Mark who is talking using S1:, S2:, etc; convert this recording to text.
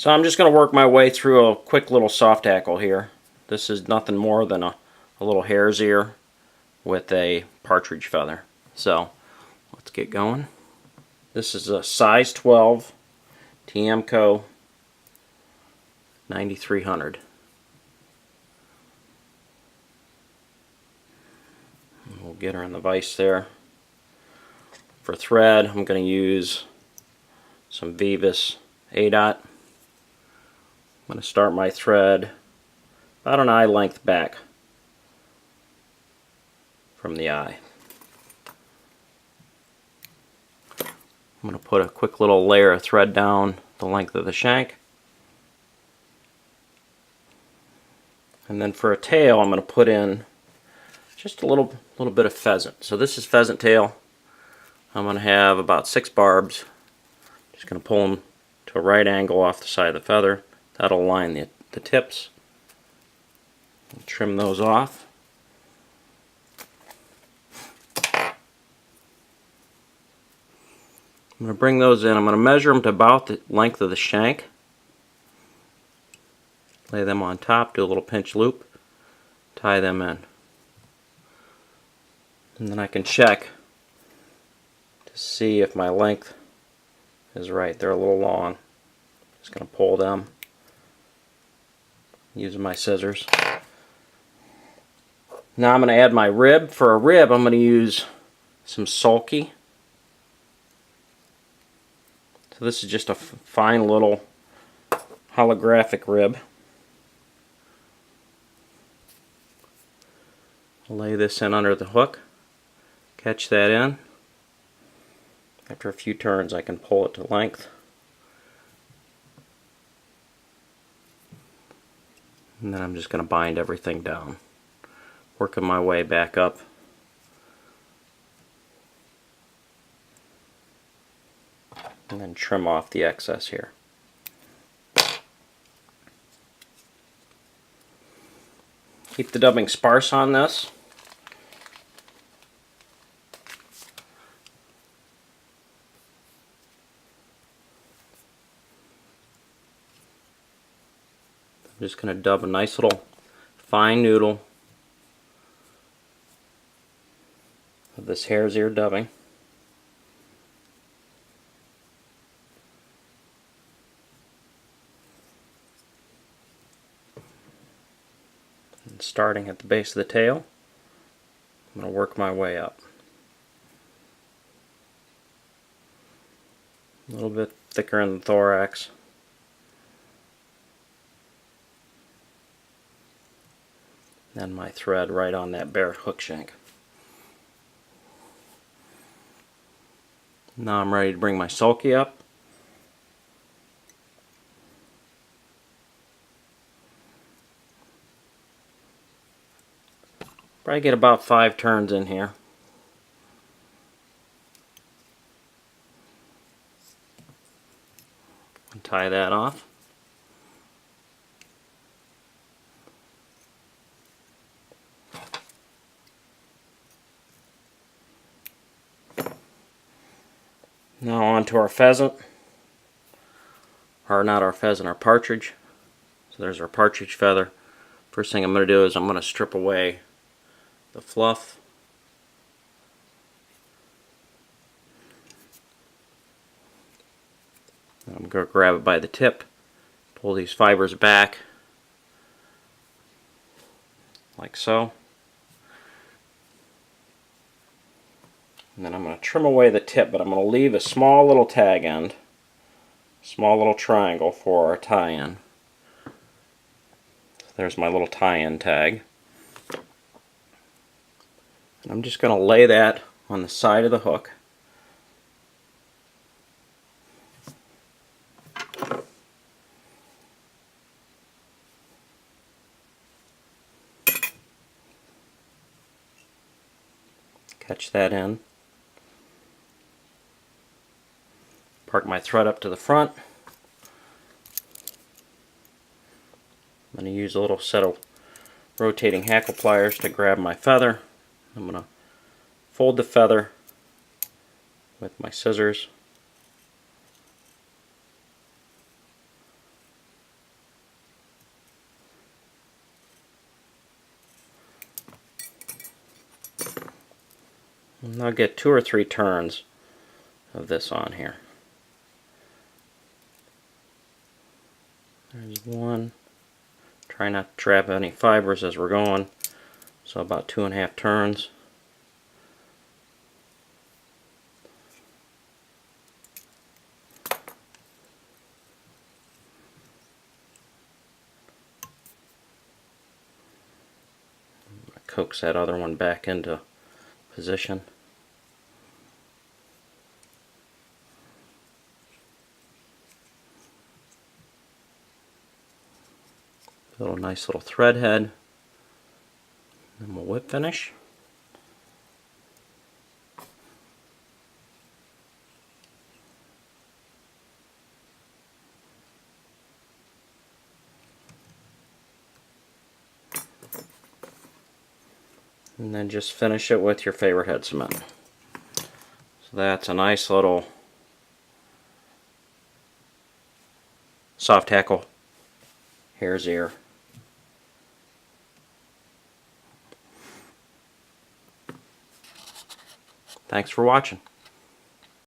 S1: So I'm just going to work my way through a quick little soft hackle here. This is nothing more than a little hare's ear with a partridge feather. So let's get going. This is a size 12 TMCO 9300. We'll get her in the vise there. For thread, I'm going to use some Vivus A-Dot. I'm going to start my thread about an eye length back from the eye. I'm going to put a quick little layer of thread down the length of the shank. And then for a tail, I'm going to put in just a little bit of pheasant. So this is pheasant tail. I'm going to have about 6 barbs. Just going to pull them to a right angle off the side of the feather. That'll line the tips. And trim those off. I'm going to bring those in. I'm going to measure them to about the length of the shank. Lay them on top, do a little pinch loop, tie them in. And then I can check to see if my length is right. They're a little long. Just going to pull them using my scissors. Now I'm going to add my rib. For a rib, I'm going to use some sulky. So this is just a fine little holographic rib. I'll lay this in under the hook, catch that in. After a few turns I can pull it to length. And then I'm just going to bind everything down, working my way back up. And then trim off the excess here. Keep the dubbing sparse on this. I'm just going to dub a nice little fine noodle of this hare's ear dubbing. And starting at the base of the tail, I'm going to work my way up. A little bit thicker in the thorax. And my thread right on that bare hook shank. Now I'm ready to bring my sulky up. Probably get about 5 turns in here. And tie that off. Now on to our pheasant, or not our pheasant, our partridge. So there's our partridge feather. First thing I'm going to do is I'm going to strip away the fluff. I'm going to grab it by the tip, pull these fibers back, like so. And then I'm going to trim away the tip, but I'm going to leave a small little tag end, small little triangle for our tie-in. So there's my little tie-in tag. And I'm just going to lay that on the side of the hook. Catch that in. Park my thread up to the front. I'm going to use a little set of rotating hackle pliers to grab my feather. I'm going to fold the feather with my scissors. And I'll get 2 or 3 turns of this on here. There's one. Try not to trap any fibers as we're going. So about 2.5 turns. Coax that other one back into position. A nice little thread head. And we'll whip finish. And then just finish it with your favorite head cement. So that's a nice little soft hackle hare's ear. Thanks for watching.